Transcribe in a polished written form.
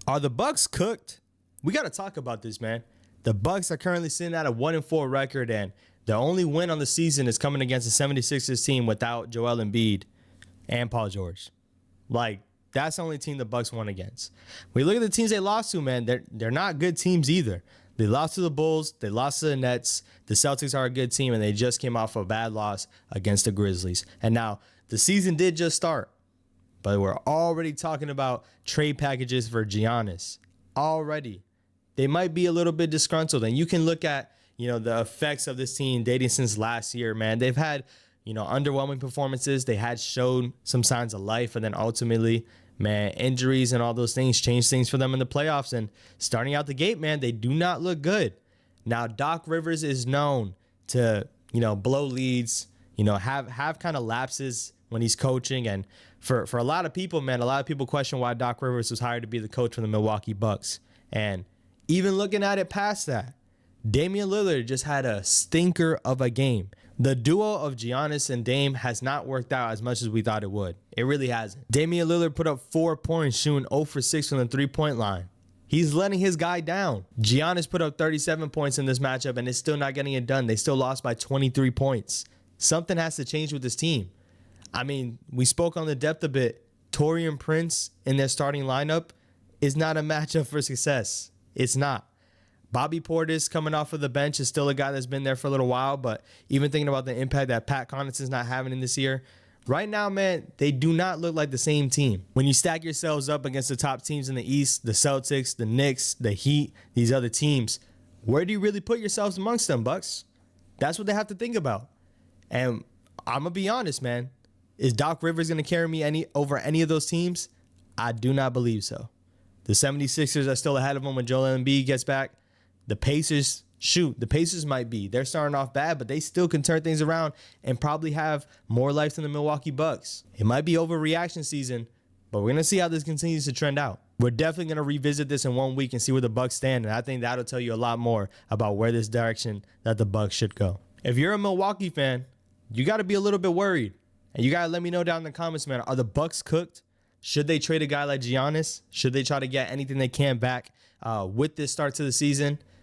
Are the Bucks cooked? We got to talk about this, man. The Bucks are currently sitting at a 1-4 record, and the only win on the season is coming against the 76ers team without Joel Embiid and Paul George. Like, that's the only team the Bucks won against. When you look at the teams they lost to, man, they're not good teams either. They lost to the Bulls, they lost to the Nets. The Celtics are a good team, and they just came off a bad loss against the Grizzlies. And now, the season did just start, but we're already talking about trade packages for Giannis. Already. They might be a little bit disgruntled, and you can look at, the effects of this team dating since last year, man. They've had, underwhelming performances. They had shown some signs of life, and then ultimately, man, injuries and all those things changed things for them in the playoffs. And starting out the gate, man, they do not look good. Now, Doc Rivers is known to, blow leads, have kind of lapses when he's coaching. And for a lot of people, man, a lot of people question why Doc Rivers was hired to be the coach for the Milwaukee Bucks. And even looking at it past that, Damian Lillard just had a stinker of a game. The duo of Giannis and Dame has not worked out as much as we thought it would. It really hasn't. Damian Lillard put up 4 points, shooting 0 for 6 from the three-point line. He's letting his guy down. Giannis put up 37 points in this matchup, and it's still not getting it done. They still lost by 23 points. Something has to change with this team. I mean, we spoke on the depth a bit. Taurean Prince in their starting lineup is not a matchup for success. It's not. Bobby Portis coming off of the bench is still a guy that's been there for a little while, but even thinking about the impact that Pat Connaughton's not having in this year, right now, man, they do not look like the same team. When you stack yourselves up against the top teams in the East, the Celtics, the Knicks, the Heat, these other teams, where do you really put yourselves amongst them, Bucks? That's what they have to think about. And I'm going to be honest, man. Is Doc Rivers going to carry me over any of those teams? I do not believe so. The 76ers are still ahead of them when Joel Embiid gets back. The Pacers, the Pacers might be. They're starting off bad, but they still can turn things around and probably have more life than the Milwaukee Bucks. It might be overreaction season, but we're going to see how this continues to trend out. We're definitely going to revisit this in 1 week and see where the Bucks stand, and I think that'll tell you a lot more about where this direction that the Bucks should go. If you're a Milwaukee fan, you got to be a little bit worried, and you got to let me know down in the comments, man. Are the Bucks cooked? Should they trade a guy like Giannis? Should they try to get anything they can back with this start to the season?